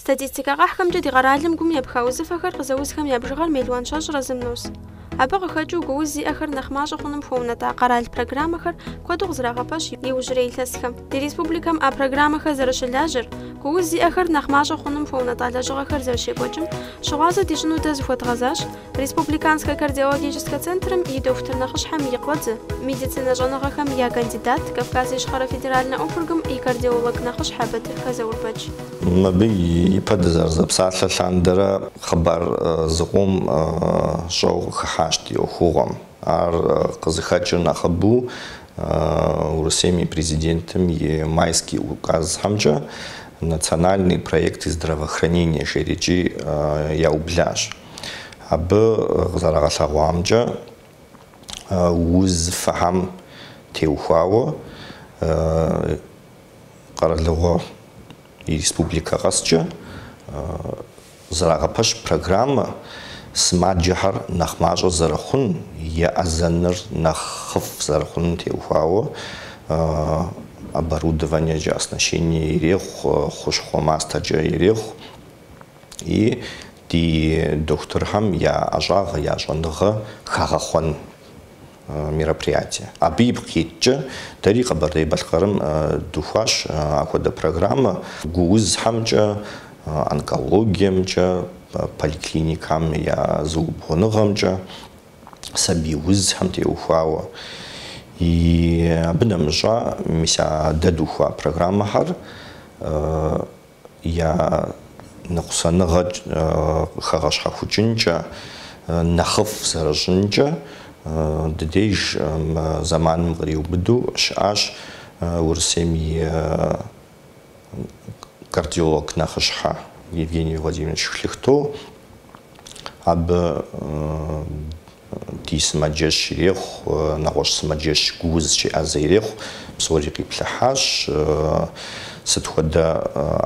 Статистика гахкамджи дигаралым гум ябхаузыфахар къызэузхэм ябжыгъэр миллион щэщӏ разымнус. Абы къыхэкӏыу гууз зиӏэхэр нэхъ мащӏэ хъуным хуэунэтӏа къэрал программэхэр куэду къызэрагъэпэщ иужьрей илъэсхэм. Ди республикэм а программэхэр зэрыщылажьэр, гууз зиӏэхэр нэхъ мащӏэ хъуным хуэунэтӏа лэжьыгъэхэр зэрыщекӏуэкӏым, щыгъуазэ дищӏыну дэ зыхуэдгъэзащ Республиканскэ кардиологическэ центрым и доктор нэхъыщхьэм Икъуэдзэ, медицинэ щӏэныгъэхэм я кандидат, Кавказ Ищхъэрэ федеральнэ округым и кардиолог нэхъыщхьэ Батыр Хэзэурбэч. Мыбы ипэдызэр зэпсалъэ лъандэрэ хъыбар зыгъум щӏэу хыхьащ ди ӏуэхугъуэм. Ар къызыхэкӏыр нэхъыбэу Урысейм и президентым и майский указхьэмкӏэ национальный проект здравоохранения жеӏэрикӏи яублащ. Абы къызэрагъэлъэгъуамкӏэ узыфэхьэм теухуауэ къэралыгъуэ и республика къэскӏэ зэрагъэпэщ программэ сымаджэхэр нэхъ мащӏэ зэрыхъун е ӏэзэныр нэхъ хъыфӏ зэрыхъун теухуауэ оборудованиекӏэ, оснащение ирехъу, хъущхъуэ мастэкӏэ ирехъу и ди докторхэм я ӏэщӏагъэ, я щӏэныгъэ хагъэхъуэн мероприятие. Абы ипкъиткӏэ дэри Къэбэрдей-Балъкъэрым духуащ ахуэдэ программэ гуузхэмкӏэ, онкологиемкӏэ, поликлиникам я зыубгъуныгъэмкӏэ, сабий узхэм теухуауэ. И абы нэмыщӏа мис а дэ духуа программэхэр я ныкъусаныгъэ хэгъэщхьэхукӏынкӏэ, нэхъыфӏ зэрыщӏынкӏэ дыдеж зэманым къриубыду щыӏащ Урысейм и кардиолог нэхъыщхьэ Евгений Владимирович Хлыхтоу. Абы ди сымаджэщ ирехъу, нэгъуэщӏ сымаджэщ гууз щиӏэзэ ирехъу, псори къиплъыхьащ. Сыт хуэдэ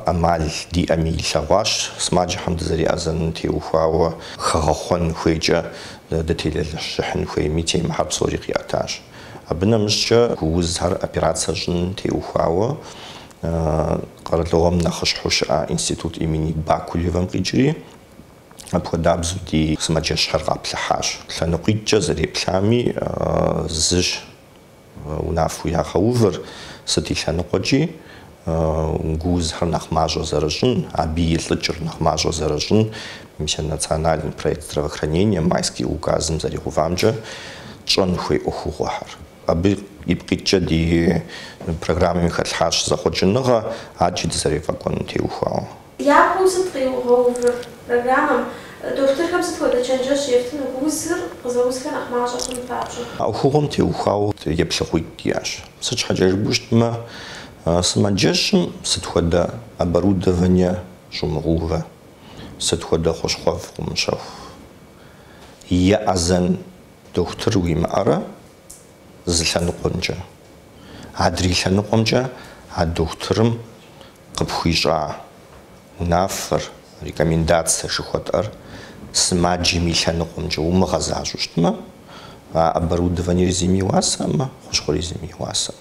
ӏэмал диӏэми илъэгъуащ сымаджэхэм дызэриӏэзэнын теухуауэ хэгъэхъуэн хуейкӏэ дытелэлыжьыхьын хуейми темэхьэр псори къиӏэтащ. Абы нэмыщӏкӏэ гуузхэр операцие щӏын теухуауэ къэралыгъуэм нэхъыщхьэу щыӏэ институт имени Бакулевым къикӏри апхуэдабзу ди сымаджэщхэр къаплъыхьащ. Лъэныкъуитӏкӏэ зэреплъами зыщ унафэу ягъэувыр сыт и лъэныкъуэкӏи гуузхэр нэхъ мащӏэ зэрыщӏын, абы илӏыкӏыр нэхъ мащӏэ зэрыщӏын мис национальный проект здравоохранения майский указым зэригъувамкӏэ тщӏэн хуей ӏуэхугъуэхэр. Абы ипкъиткӏэ ди программэм хэлъхьащ зэхъуэкӏыныгъэ, аджи дызэрефӏэкӏуэну теухуауэ. Япэу сыт къиугъэувыр программэм докторхэм сыт хуэдэ чэнджэщ ефтыну гуузыр къызэузхэр нэхъ мащӏэ хъун папщӏэ? Ӏуэхугъуэм теухуауэ еплъыхъуитӏ иӏэщ. Сыт щхьэкӏэ жыпӏэу щытмэ, сымаджэщым сыт хуэдэ оборудование щӏумыгъувэ, сыт хуэдэ хъущхъуэфӏ къыумыщэху. Е ӏэзэн доктор уимыӏэрэ зы лъэныкъуэмкӏэ. Адрей лъэныкъуэмкӏэ а докторым къыпхуищӏа унафэр, рекомендацие жыхуэтӏэр сымаджэм и лъэныкъуэмкӏэ умыгъэзащӏэу щытмэ, а оборудованиер зыми уасэмэ, хъущхъуэри зыми уасэ.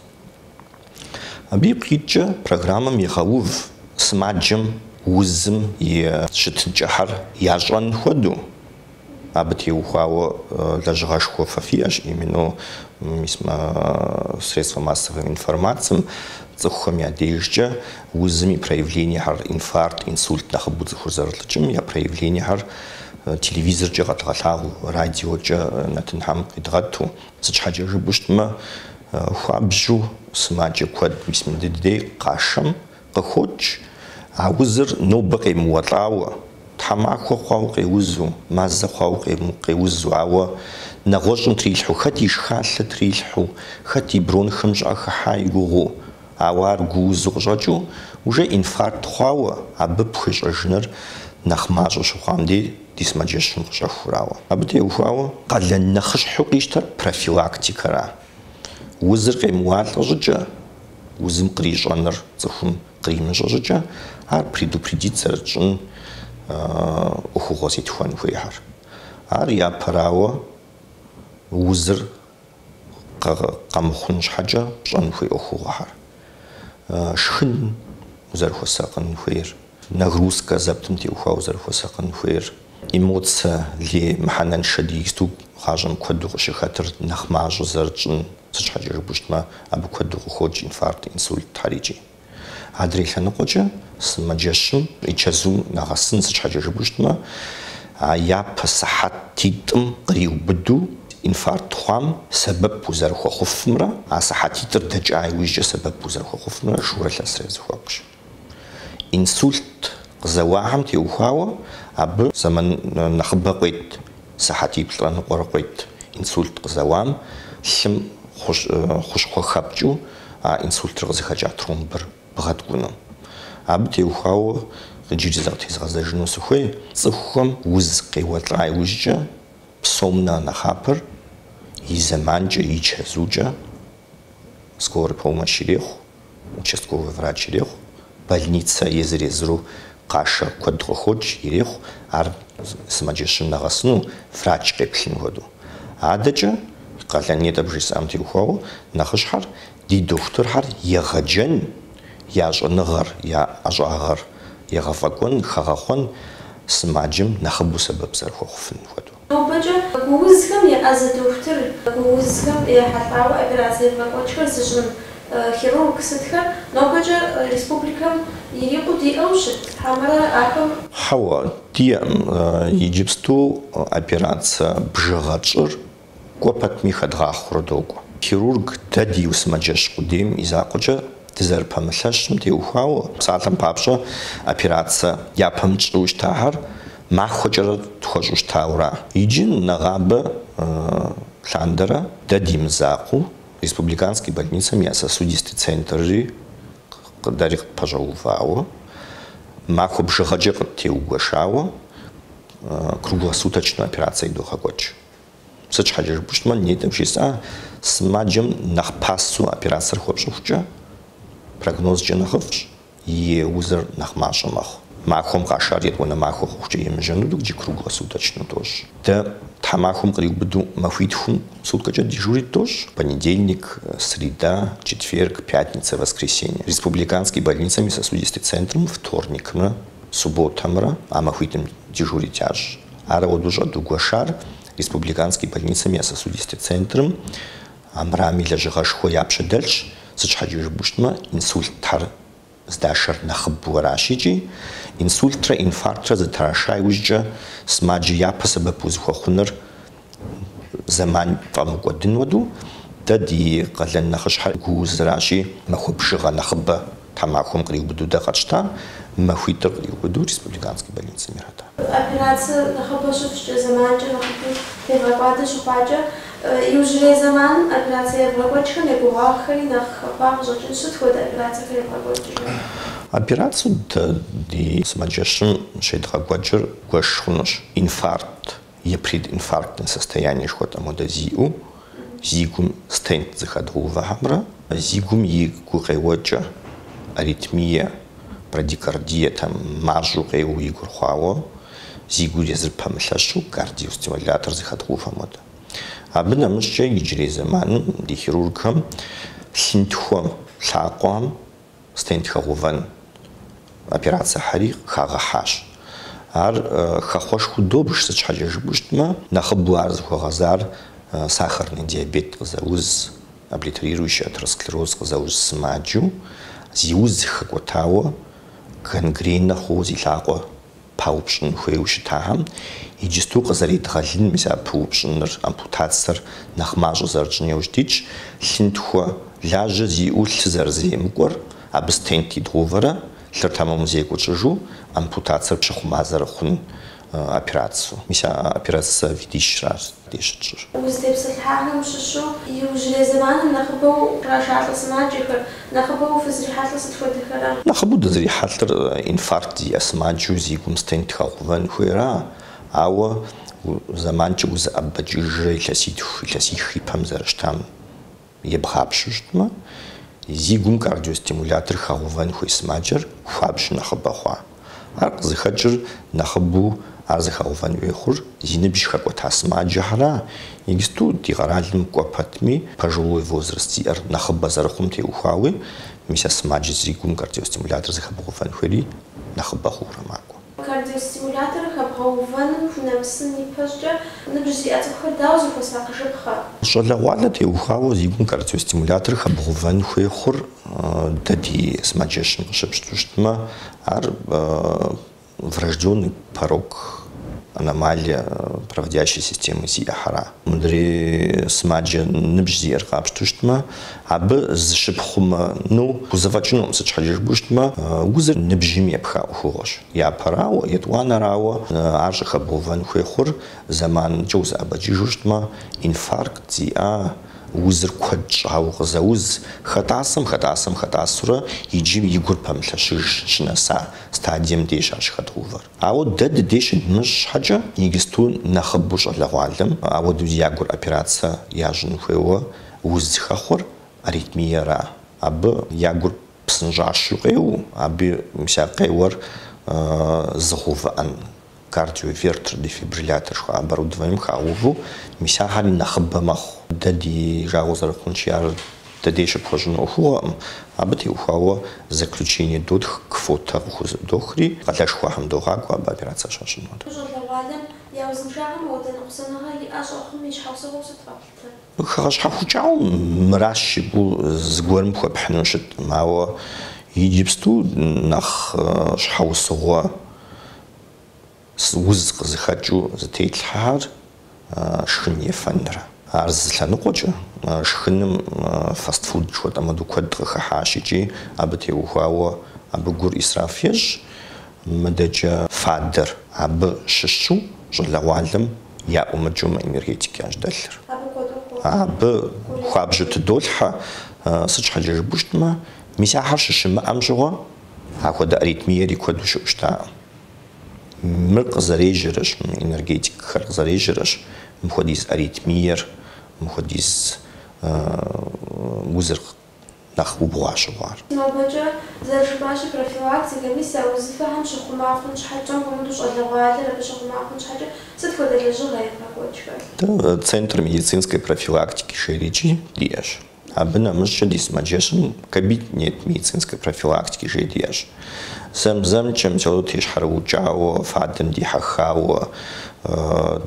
Абы ипкъиткӏэ программэм игъэув сымаджэм узым и щытынкӏэхьэр ящӏэн хуэдэу. Абы теухуауэ лэжьыгъэшхуэ фиӏэщ, именно средства массовой информацием цӏыхухэм я дежкӏэ узым и проявлениехьэр инфаркт, инсульт нэхъыбэу цӏыхур зэрылӏыкӏым я проявлениехьэр телевизоркӏэ къэдгъэлъагъуу, радиокӏэ нэтынхьэм къидгъэту. Сыт щхьэкӏэ жыпӏэу щытмэ, хуабжьу сымаджэ куэд мис мыдыдей къашэм къыхокӏ, а узыр нобэ къемыуэлӏауэ, тхьэмахуэ хъуауэ къеузу, мазэ хъуауэ къеузу, ауэ нэгъуэщӏым трилъхьу, хэт и шхалъэ трилъхьу, хэт и бронхым щӏыӏэ хыхьа и гугъу, ауэ ар гуузу къыщӏэкӏыу уже инфаркт хъуауэ, абы пхуещӏэжыныр нэхъ мащӏэ щыхъуам дей ди сымаджэщым къыщэхурауэ. Абы теухуауэ къалэн нэхъыщхьэу къищтэр профилактикэра. Узыр къемыуалӏэ щӏыкӏэ узым кърищӏэныр цӏыхум къримыщӏэщӏыкӏэ ар предупредит зэрытщӏын ӏуэхугъуэ зетхуэн хуейхьэр. Ар япэрауэ узыр къэмыхъун щхьэкӏэ пщӏэн хуей ӏуэхугъуэхьэр. Шхын узэрыхуэсакъын хуейр, нагрузкэ зэптым теухуа узэрыхуэсакъын хуейр, эмоцие ли мыхьэнэншэ дигъэсту гъащӏэм куэду къыщыхэтыр нэхъ мащӏэ зэрытщӏын сыщхьэкӏэ жыпӏущтмэ, абы куэду къыхокӏ инфаркт, инсульт тхьэрикӏи. Адрей лъэныкъуэкӏэ сымаджэщым ичэзум нэгъэсын сыщхьэкӏэ жыпӏущтмэ, япэ сыхьэтитӏым къриубыду инфаркт хъуам сэбэп узэрыхуэхъуфымрэ, а сыхьэтитӏыр дэкӏа иужькӏэ сэбэп узэрыхуэхъуфымрэ шыурэ лъэсрэ зыхуэпкъщ. Инсульт къызэуагъэм теухуауэ абы зэман нэхъыбэ къуейт, сыхьэтиплӏрэ ныкъуэрэ къуейт. Инсульт къызэуам лъым хущхъуэ хэпкӏыу а инсультыр къызыхэкӏа тромбыр бгъэткӏуну. Абы теухуауэ иджыри зэгъэтезгъэзэжыну сыхуей, цӏыхухэм уз къеуэлӏа иужькӏэ псом нэхъапэр и зэманкӏэ, и чэзукӏэ скорый помощь ирехъу, участковый врач ирехъу, больница езыр-езыру къашэ куэд къыхокӏ ирехъу, ар сымаджэщым нэгъэсыну врач къеплъын хуэдэу. Адэкӏэ къалэн етӏэб жесӏам теухуауэ нэхъыщхьэр ди дохутырхьэр егъэджэн я щӏэныгъэр, я ӏэщӏагъэр егъэфӏэкӏуэн, хэгъэхъуэн сымаджэм нэхъыбэу сэбэп зэрыхуэхъуфын хуэдэу. Нобэкӏэ гуузхэм еӏэзэ дохутыр, гуузхэм ехьэлӏауэ операцие фӏэкӏуэкӏхэр зыщӏын хирург сытхэр нобэкӏэ республикэм ирикъуу диӏэу щыт, хьэмэрэ ахэм хьэуэ диӏэм иджыпсту операция бжыгъэчӏыр кӏуэ пэтми хэдгъахъуэурэ докӏуэ. Хирург дэ ди сымаджэщ къудейм и закъуэкӏэ дызэрыпэмылъэщым теухуауэ псалъэм папщӏэ операция япэмыкӏыу щытахьэр махуэкӏэрэ тхуэщӏу щытауэра. Иджы нэгъабэ лъандэрэ дэ ди мызакъуэу республиканской больницам я сосудистый центрри къыдэри къыпэщӏэувауэ, махуэ бжыгъэкӏэ къыттеугуэшауэ круглосуточную операцие дохъэкӏуэкӏ. Сыт щхьэкӏэ жыпӏущтмэ, нетӏым жесӏа сымаджэм нэхъ пасэу операциер хуэпщӏыхукӏэ прогнозкӏэ нэхъыфӏщ, и узыр нэхъ мащӏэ мэхъу. Махуэм къашар етӏуанэ махуэ хъухукӏэ емыжьэну икӏи круглосуточную тощ. Дэ тхьэмахуэм къриубыду махуитхум суткэкӏэ дежурит тощ. Понедельник, среда, четверг, пятница, воскресенье. Республиканский больницам и сосудистый центрам вторникмрэ, субботэмрэ а махуитым дежурить ящӏ. Ар ауэду щӏэду гуэшар республиканский больницам и сосудистый центрам амрами лэжьыгъэшхуэ япщэ дэлъщ. Сыт щхьэкӏэ жыпӏущтмэ, инсультхьэр здашэр нэхъыбэу аращ икӏи инсультрэ инфарктрэ зытраша иужькӏэ сымаджэ япэ сэбэп узыхуэхъуныр зэман фӏэмыкӏуэдын хуэдэу дэ ди къалэн нэхъыщхьэр гуузыращи, махуэ бжыгъэ нэхъыбэ тхьэмахуэм къриубыду дэ къэтщта, махуитӏыр къриубыду республиканской больницэм ирата. Операция нэхъыбэ щыфщӏкӏэ, зэманкӏэ нэхъыбэу тевгъэкӏуадэ щыхъуакӏэ иужьрей зэман операция ебгъэкӏуэкӏхэм егугъуагъхэри нэхъ хъуа къыщӏэкӏын щыт хуэдэ операциехэр ебгъэкӏуэкӏыжыр? Операцию ди сымаджэщым щедгъэкӏуэкӏыр гуэш хъунущ. Инфаркт и прединфарктное состояние жыхуэтӏэ модэу зиӏэу, зигум стент зыхэдгъэувэхьэмрэ, зигум и гукъеуэкӏэ, аритмия, брадикардия, там мащӏэу къеуэу и гур хъуауэ, зигур езыр пэмылъэщу кардиостимулятор зыхэдгъэувэ модэу. Абы нэмыщӏкӏэ иджырей зэманым ди хирургхэм лъынтхуэм, лъакъуэм стент хэгъувэн операциехьэри хагъэхьащ. Ар хэхъуэшхуэу добж, сыт щхьэкӏэ жыпӏущтмэ, нэхъыбэу ар зыхуэгъэзар сахарный диабет къызэуз, облитерирующий атеросклероз къызэуз сымаджэу зи уз зыхэкӏуэтауэ гангренэ хъууэ зи лъакъуэ паупщӏын хуейуэ щытахэм иджысту къызэридгъэлын мис а пыупщӏыныр, ампутациер нэхъ мащӏэ зэрытщӏын яужь лъынтхуэ лажьэ зиӏэу лъы зэрыземыкӏуэр абы стент идгъувэрэ лъыр тэмэму зекӏуэкӏыжу ампутациер пщыхъумэ зэрыхъун операцию. Мис а операция видищращ дещӏыр. Уздепсылъхьахэм щыщу иужьрей зэманым нэхъыбэу кърашалӏэ сымаджэхэр, нэхъыбэу фызэрихьэлӏэр сыт хуэдэхэра? Нэхъыбэу дызэрихьэлӏэр инфаркт зиӏэ сымаджэу зигум стент хэгъувэн хуейра, ауэ зэманкӏэ узыӏэбэкӏыжрэ илъэсих ипэм зэрыщтам ебгъапщэу щытмэ, зигум кардиостимулятор хагуван хуй смаджер хуабш нахабахва ар зихаджер нахабу ар захагуван вехур зинебиш хакота смаджахара игсту дигаралим копатми пожилой возраст ар нахабазархум те ухави миса смаджи зигум кардиостимулятор захабахуван хури нахабахурамако кардиостимулятор хабахуван фунамсни пажа набжи атхар даузу посакшипха шолагвала те ухаво зигум кардиостимулятор хабахуван хур дади смаджешн шипштуштма ар врожденный порог аномалия проводящей системы зиахара. Мудри смаджа небжзир капштуштма, абы зшипхума, ну, кузавачном сачхаджирбуштма, узер небжими пха ухурош. Я парао, етуана рао, ажиха бован хуехур, заман джоз абаджижуштма, инфаркт зиа, узер кваджау гзауз хатасура иджим игур памлашиш шинаса стадием дешаш хатувар ао дед деш мш хаджа игисту нахабуш алагвалым ао дузягур операция яжн хуева уз хахур аритмияра абы ягур пснжашу геу абы мсякайвар зхуван кардиовертер дефибриллятор оборудованием хауву мисахали нахабамах дади жаузар хунчар дадеше пожно хуам абти ухаво заключение дудх квота хуз дохри калаш хуам дохаку об операция шашно я узгжам оден усанага и аж охмиш хавсовс тфакт хаш хавчау мраши бу згорм хопхнушт мао египсту нах шхаусого уз захачу затейлхар шхне фандра арзлану коча шхным фастфуд что там адуквад хашичи абти ухао абгур исрафеш мдаджа фадер аб шшу жлагвалым я умджум энергетики аждаллер аб хабжут долха сычхажыр буштма мисахар шшма амжого ахода аритмия рекодуш шта мрк зарежераш энергетик хар зарежераш мходис аритмиер мходис узер нах убуашвар нобаджа заржбаши профилактика миса узифахам шхумафун шхачон комдуш алагвалер бешхумафун шхача сетхода жгай прокочка центр медицинской профилактики шеричи диаш абна мышча дисмаджешн кабинет медицинской профилактики жедиаш زم чем تلوتيش حروجاو فادم دي حخاو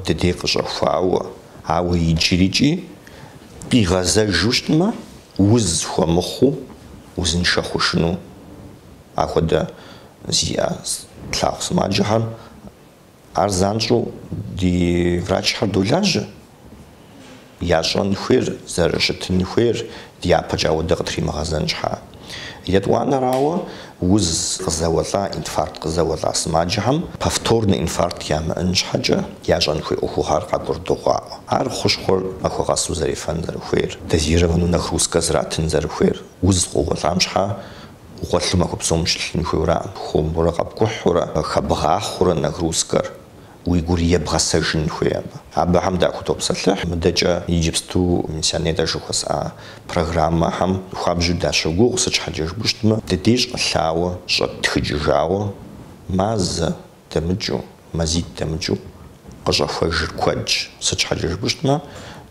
دديق جفاو عاو يجريجي بيغازا جوشتما وز خمخو وزن شخوشنو اخد زيا تلاخ سماجهان ارزانجو دي врач хардуляж яшон хвер зараштын хвер диападжао дгтри магазанжха Ядуана рао уз завала инфаркт завала смаджхам повторный инфаркт ям анжхаджа яжан хуй ухухар кадурдуга ар хушхор ахугасу зарифан зархуер дозированную нагрузка зратын зархуер уз угаламшха угаллума купсомшлин хуйра хумбура капкухура хабгахура нагрузкар уйгурия бгасажин хуяб абахам да кутопсаллах мдаджа египсту мисянеда жухас программа хам хабжу дашугу сачхаджж буштма дедиш лао шотхижао маз тамджу мазит тамджу qajafajr квадж сачхаджж буштма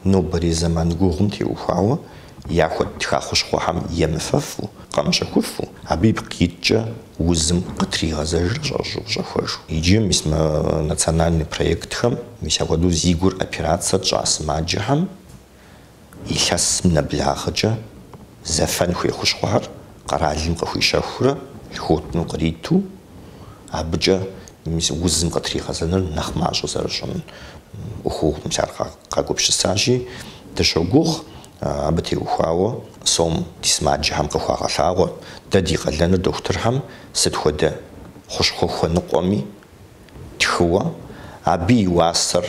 но бри заман гурмти ухао яхот тхахушхуам емфафу камшахуфу абиб китча узм катригазажр жажужахуш иджим мисма национальный проект хам мисягоду зигур операция час маджхам ихас набляхача зафан хуйхушхуар каралим кахуишахура лхотну qarиту абджа мис узм катригазанр нахмажу заршон уху мсарха кагупшсажи дашогух абти ухао сом дисмаджхам кахуагалаго дади қалланы докторхам сетхода хушхохны qomi тхуа аби васар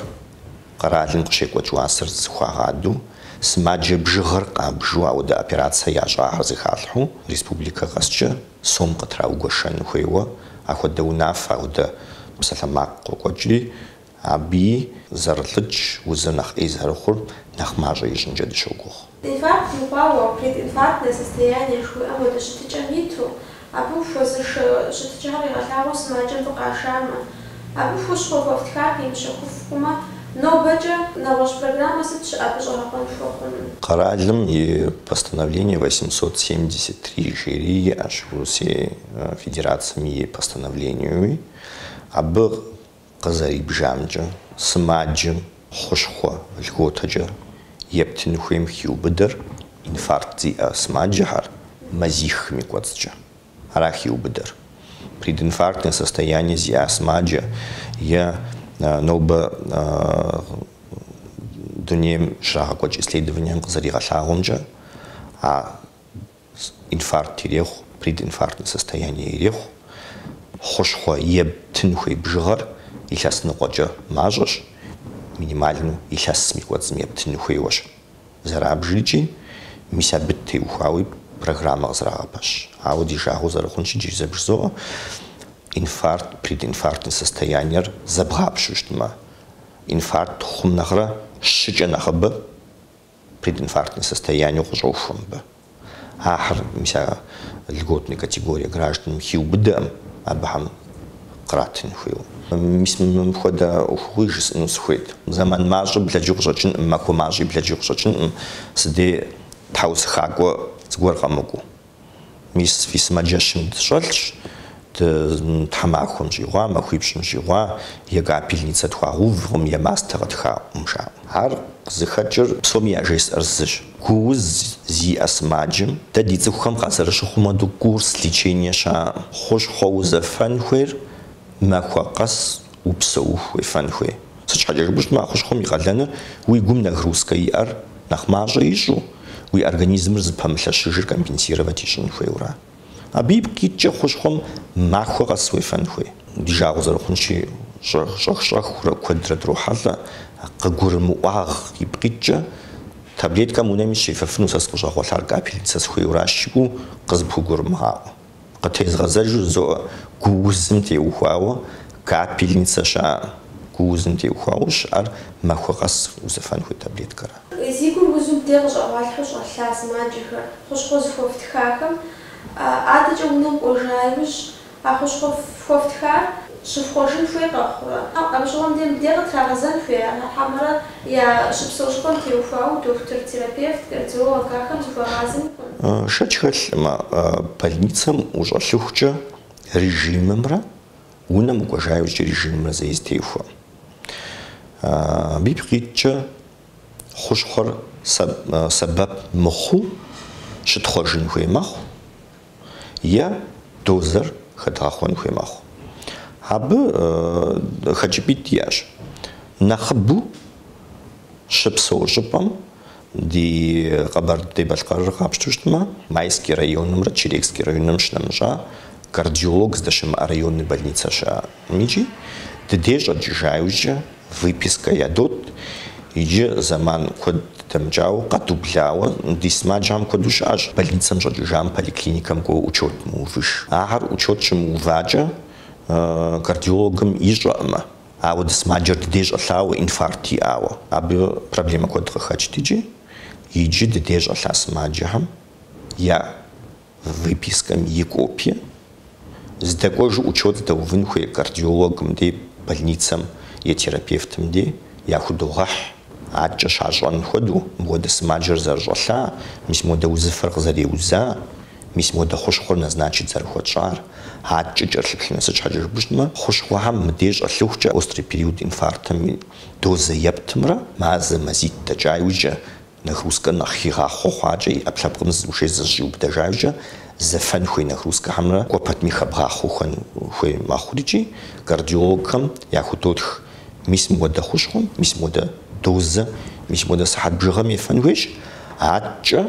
қаралин қшекоч васар зхуагаду смаджи бжгыр қабжу ауда операция яжа харзихалху республика гасча сом қатраугошан хуева ахода унаф ауда псаламак қокочли аби зарлыч узанах изархур нахмажа ижнжа дшогох Инфаркт упало, прединфарктное состояние, что это что-то митру, а бывшо что-то жарко, а смачем покашама, а бывшо что в ткани, что в кума, но баджа на ваш программа сетч, а бывшо хапан шохун. Карадлем и постановление 873 жюри, аж все федерациями и постановлениями, а был казариб жамджа, смаджем, хошхо, льготаджа. Ептин хуем хиубедер, инфаркт смаджахар, мазих миквацджа. Арахиубедер. Прединфарктное состояние зия смаджа, я новба дунем шахакоч исследованием казарига шагунджа, а инфаркт ирех, прединфарктное состояние ирех, хошхо ептин хуем бжигар, и сейчас накоджа мажаш, минимальную и сейчас смекот смерть не хуешь. Зарабжичи, мися битты ухауи программа зарабаш. А вот и жаху зарахунчи через забжзо инфаркт, прединфарктное состояние забрабшуштма. Инфаркт хумнахра шичанахаба прединфарктное состояние хужоушумба. Ахр мися льготная категория граждан хиубдам абахам кратин хуил. Мисм хода ухуйжис нусхуит. Заман мажу бляджухжочин, маку мажи бляджухжочин, сде таус хаго сгоргамугу. Мис фисмаджашин шольш, тамахун жиуа, махуипшин жиуа, яга пильница тхуагу, врум я мастера тха умша. Ар зихаджер псом яжес арзыш. Куз зи асмаджим, тадицы хухам хасарашухумаду курс лечения ша хош хоуза фанхуэр, махуакас упсаух фанхуэ. Сачхаджер буш махушхом игаланер, уи гум нагрузка иар, нахмажа ижу, уи организм запамлашижир компенсировать ишинхуэура. Абиб китча хушхом махуакас фанхуэ. Дижагу зарахунчи шах квадрат рухала, кагурмуаг ибкитча, таблетка мунами шифафну саскушахуалар капельница схуэурашигу, казбхугурмхау. Катез газажу зо гузм те ухуао, капельница ша гузм те ухуауш, ар махуакас узафанхуэ таблеткара. Зигур гузм теж авалхуш аллас маджиха, хушхоз фофтхахам, адача унам ожайвиш, а хушхоз фофтхар, шифхошин фуэкахура. Абжалам дем дера трагазан фуэ, хамара я шипсошкон те ухуау, доктор, терапевт, кардиолог, ахам зуфагазин. Шачхал больницам уже легче режимом, унам угрожающий режимом заистейфу. Бибритча хушхор сабаб маху шитхожин хуемаху, я дозер хатахон хуемаху. Абы хаджибит яж нахабу шипсожипам. Ди Кабарде Башкар Хабштушма, Майский район, Черекский район, Шнамжа, кардиолог сдашим районной больницы Ша Мичи, Дедежа Джаюча, выписка ядот, иже заман код тамджау, катубляу, дисмаджам кодушаж, больницам жаджам, поликлиникам го учет му выш. Ахар учет чему ваджа, кардиологам ижама. А вот смаджер дедежа лау инфаркти ау. Аби проблема код хачтиджи. Иджи дедеж аллас маджахам, я выпискам и копия. С такой же учет вынхуя кардиологам, де больницам и терапевтам, де я худогах, аджа шажан ходу, мода смаджер заржола, мис мода узефарк зареуза, мис мода хошхор назначить зархочар, аджа джершлихна сачаджер бушма, хошхвахам мдеж аллухча острый период инфарктами, доза ептмра, маза мазит таджаюджа, нагрузка на хирахохаджа и аплапкам уже зажил дажаджа, зафанхуй нагрузка хамра, копат михабрахухан хуй махуриджи, кардиологам я худотх мис мода хушхом, мис мода доза, мис мода сахат бжигами фанхуйш, аджа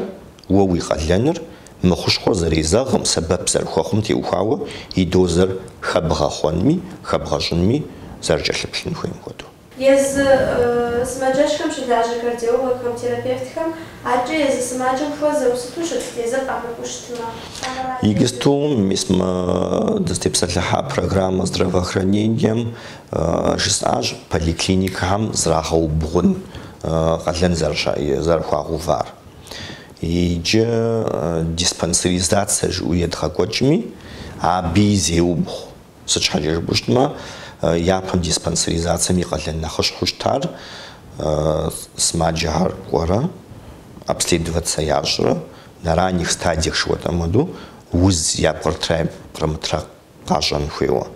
уауи калянер, махушхо зарезагам сабаб зархохом те ухауа и дозар хабрахонми, хабражунми зарджашлепшин хуем ходу. Ез смаджашкам шидажа кардиологам, терапевтикам, аджа ез смаджам фоза усатушат, еза памакуштма. Игесту мисма достепсатлаха программа здравоохранения, жисаж поликлиникам зрахаубгун, кадлен зарша и зархуагувар. иджы диспансеризация жуедгъэкӏуэкӏми аби зеубгъу. Сыщхьэкӏэ жыпӏэущтмэ, япэм диспансеризациями къалэн нэхъыщхьэу щытар сымаджэхэр кӏуэрэ, обследоваться ящӏрэ, на ранних стадиях шыуэтӏэм хуэдэу уз япкъыртрэ пкъырымытрэ къащӏэн хуейуэ.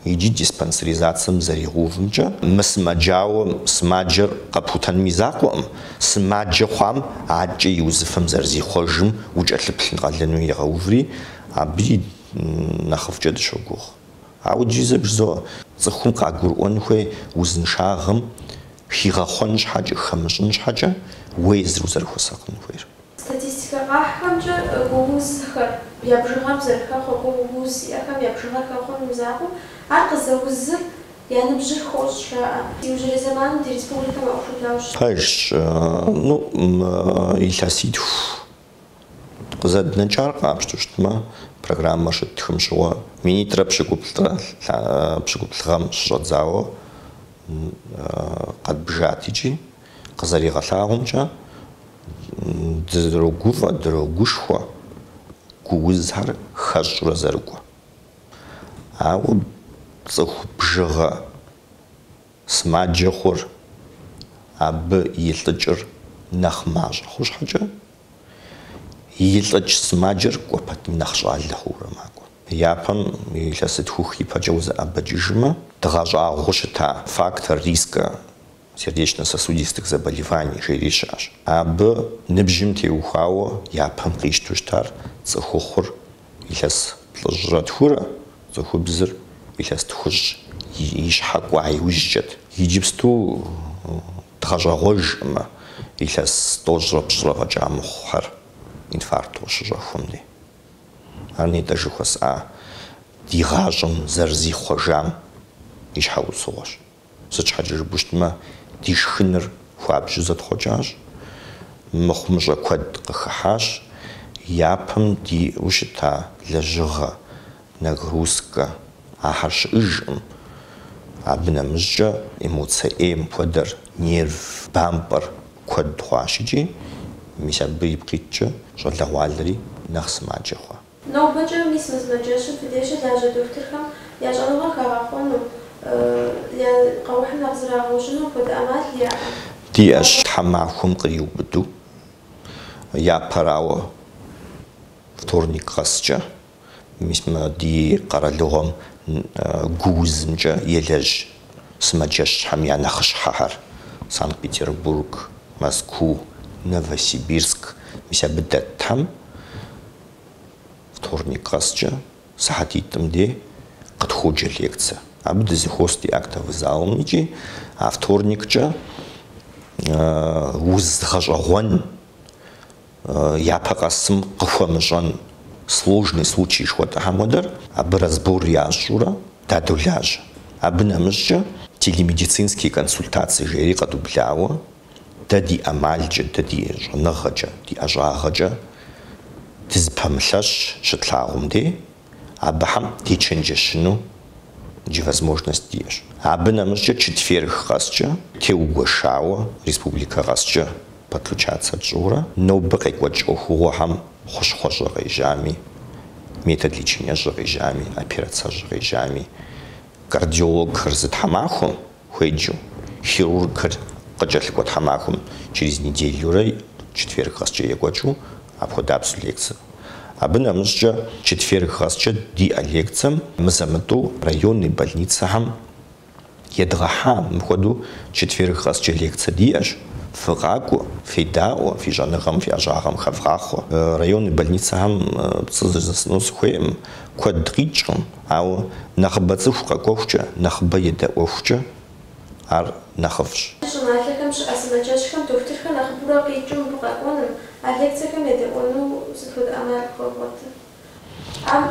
Иджы диспансеризациям зэригъэувымкӏэ мы сымаджауэ сымаджэр къэпхутэнми закъуэӏым, сымаджэ хъуам адкӏэ и узыфэм зэрызихъуэжым укӏэлъыплъын къалэну егъэуври абы нэхъыфӏкӏэ дыщогугъ. Ауэ иджы зэбжызо цӏыхум къагурыӏуэн хуей узыншагъым хигъэхъуэн щхьэкӏэ, хэмыщӏын щхьэкӏэ уезыру зэрыхуэсакъын хуейр. Статистика къахьхэмкӏэ гуузхэр я бжыгъэм зэрыхэхъуэ гууз зиӏэхэм я бжыгъэр хэхъуэным закъуэу ар къызэузыр я ныбжьыр хощӏ жаӏэ. Иужьрей зэманым ди республикэм ӏуэхурлауэ щыӏ. Пэжщ, илъэситху къызэднэкӏар къапщтэу щытмэ, программэ щытхым щыгъуэ минитӏрэ пщыкӏуплӏыгъэм щыщӏэдзауэ къэдбжат икӏи къызэригъэлъагъумкӏэ дрогушхуэ гуузхэр хэщӏурэ зэрыкӏуэ. Ауэ цӏыху бжыгъэ сымаджэ хъур абы и лӏыкӏыр нэхъ мащӏэ хъу щхьэкӏэ и лӏыкӏ сымаджэр кӏуэ пэтми нэхъ щӏалэ хъуурэ макӏуэ. Япэм илъэсытхух ипэкӏэ узэӏэбэкӏыжмэ, дыгъэщӏагъуэу щыта фактор риска сердечно-сосудистых заболеваний жери щыӏэщ. Абы ныбжьым теухуауэ япэм къищтэу щытар цӏыхухъур илъэс плӏыжьрэ тхурэ, цӏыхубзыр илъэс тхущӏ и щхьэ кӏуа иужькӏэт. Иджыпсту дгъэщӏэгъуэжӏымэ илъэс тӏощӏрэ пщӏрэ фӏэкӏа мыхъухьэр инфаркту къыщыщӏэхуэм дей. Ар нетӏэ жыхуэсӏа ди гъащӏэм зэрызихъуэжам и щхьэусыгъуэщ. Сыт щхьэкӏэ жыпӏэу щытмэ, ди шхыныр хуабжьу зэтхъуэкӏащ, мыхъумыщӏэ куэд къыхыхьащ, япэм диӏэу щыта лэжьыгъэ, нагрузкэ ахьэр щыӏэжкъым. Абы нэмыщӏкӏэ эмоцие хуэдэр, нерв бампӏэр куэд хъуащ икӏи, мис абы ипкъиткӏэ щӏалэгъуалэри нэхъ сымаджэ хъуа. Нобэкӏэ мис мы сымаджэщым фыдежэ лажьэ дохутырхэм я щӏэныгъэ хагъэхъуэну, къэухьым нэхъ зрагъэужьыну хуэдэ ӏэмал яӏэ. Диӏэщ тхьэмахуэм къриубыду, япэрауэ вторник къэскӏэ, мис мы ди къэралыгъуэм гуузымкӏэ елэжь сымаджэщ щхьэм я нэхъыщхьэхэр Санкт-Петербург, Москву, Новосибирск, мис абы дэтхэм вторник къэскӏэ сыхьэтитӏым дей къытхуоджэ лекцие. Абы дызыхуос ди актовый залым икӏи, а вторниккӏэ узгъэщӏэгъуэн япэ къэсым къыхуэмыщӏэн сложный случай жыхуэтӏыхьэм хуэдэр абы разбор ящӏурэ дадолажьэ. Абы нэмыщӏкӏэ телемедицинские консультации жери къэдублауэ дэ ди ӏэмалкӏэ, дэ ди щӏэныгъэкӏэ, ди ӏэщӏагъэкӏэ дызыпэмылъэщ щытлъагъум дей, абыхьэм дечэнджэщыну иджы возможность диӏэщ. Абы нэмыщӏкӏэ четверг къэскӏэ теугуэшауэ республикэ къэскӏэ подключаться тщӏыурэ нобэ къекӏуэкӏ ӏуэхугъуэхьэм хъущхъуэщӏэ къежьами, метод лечения къежьами, операцие къежьами, кардиологхэр зы тхьэмахуэм хуеджэу, хирургхэр къыкӏэлъыкӏуэ тхьэмахуэм через неделюрэ четверг къэскӏэ екӏуэкӏыу апхуэдапсу лекцие. Абы нэмыщӏкӏэ четверг къэскӏэ диӏэ лекцием мызэмытӏу районный больницэхэм едгъэхьа мыхуэдэу четверг къэскӏэ лекцие диӏэщ. Фыкъакӏуэ, федаӏуэ, фи щӏэныгъэм, фи ӏэщӏагъэм хэвгъахъуэ. Районный больницэхэм пцӏы зэзэсыну сыхуейӏым, куэд къикӏкъым, ауэ нэхъыбэ цӏыху къэкӏуэхукӏэ, нэхъыбэ едэӏуэхукӏэ ар нэхъыфӏщ. Щӏыналъэхэм щыӏэ сымаджэщхэм дохутырхэр нэхъыбэурэ къикӏыу мыбы къэкӏуэным, а лекциехэм едэӏуэну сыт хуэдэ ӏэмал къыхуэбгъуэтыр?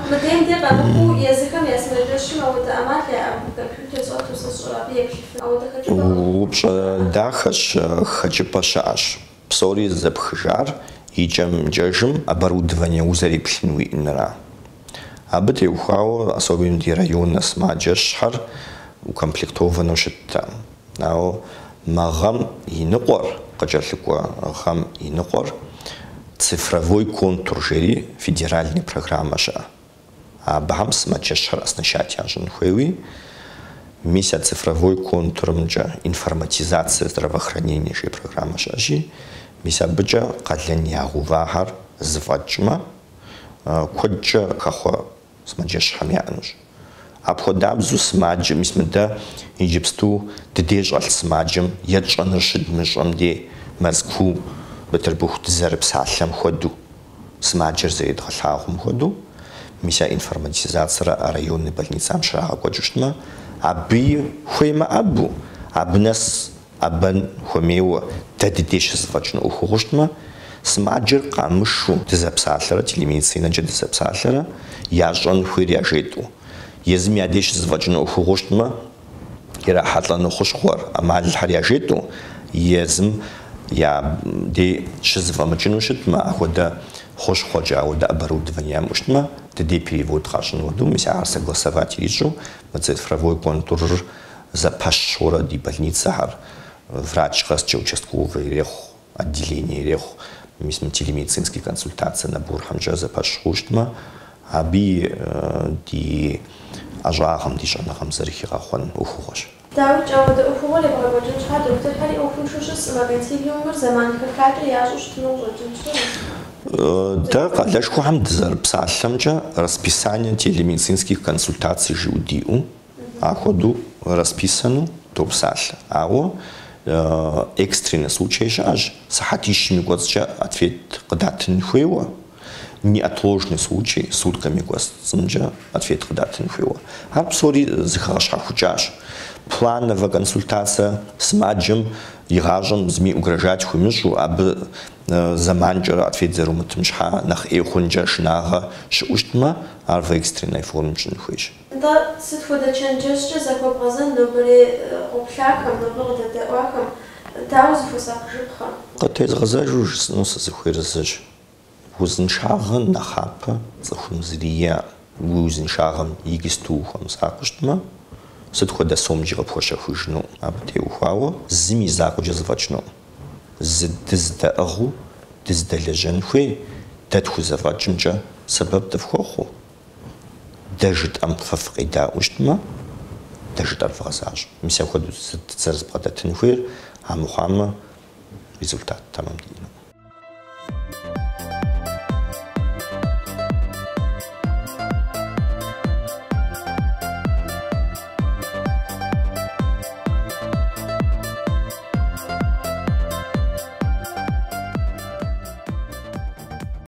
Мыдейм де къэмыкъуу езыхэм я сымаджэщым ауэдэ ӏэмал яӏэ, компьютер щӏэту сэ сщӏэрэ, абы еплъыфын. Ауэдэ хэкӏыпӏэ? Упщӏэ дахэщ, хэкӏыпӏэ щыӏэщ. Псори зэпхыжар икӏэм-икӏэжым оборудование узэреплъын уиӏэнра. Абы теухуауэ, особенно ди районнэ сымаджэщхьэр укомплектованэу щытта. Ауэ мы гъэм и ныкъуэр, къыкӏэлъыкӏуэ гъэм и ныкъуэр цифровой контур жери федеральной программы же. А бахам смачешар оснащать яжен хуеви. Миссия цифровой контур мджа информатизация здравоохранения же программы же. Миссия бджа кадлянья гувахар звачма. Кодджа кахо смачешхам януш. Абходабзу смаджем мисмеда иджипсту дедежал смаджем ядшанышид мышамде Москву Петербург зарепсаллам ходу смаджер заед халахум ходу миссия информатизация районной больницы амшрага коджушма аби хуйма абу абнас абан хумео тадидеш звачно ухуштма смаджер камшу дезапсаллара телемедицина дезапсаллара яжон хуйряжету езми адеш звачно ухуштма ира хатлану хушхор амал харяжету езм я де шизвамчинушитма ахода хош ходжа ода оборудование муштма де перевод хашн воду мися согласовать речу цифровой контур запашора ди больница хар врач хасча участковый рех отделение рех мисм телемедицинские консультации набор хамжа запашуштма аби ди ажахам ди жанахам зарихирахон ухуш داوود جواد أخوه اللي بقى بجنش هذا دكتور هذي أخوه شو اسمه بنتي بيومر زمان كفاته يعيش شنو بجنش да, кадлашку хам зарпсалламджа расписание телемедицинских консультаций жудиу, а ходу расписану топсалла. Ао экстренный случай жаж сахатишми госча ответ кадатин хуева. Неотложный случай сутками госцмджа ответ кадатин хуева. Апсори захарашха хучаш. Плановая консультация с маджем и гажем зми угрожать хумишу, абы заманджера ответ за руматмшха нах эхунджа шнага шуштма, а в экстренной форме шнхуиш. Да, ситфуда ченджешче закопразен добре обшакам, добре датеохам, тауз фусакжипха. Катез газажуш, ну сазихуирзаж. Узеншаген нахапа, захумзрия, узеншагам игистухам сакуштма. Сытхода сомджига поша хужну, абте ухао, зми закуджа звачно. Здизда агу, дизда лежен хуй, тетху завачмджа, сабаб давхоху. Дежит амфафрида уштма, дежит алфразаж. Мися ходу зразбрадатен хуй, а мухамма результат тамам дину.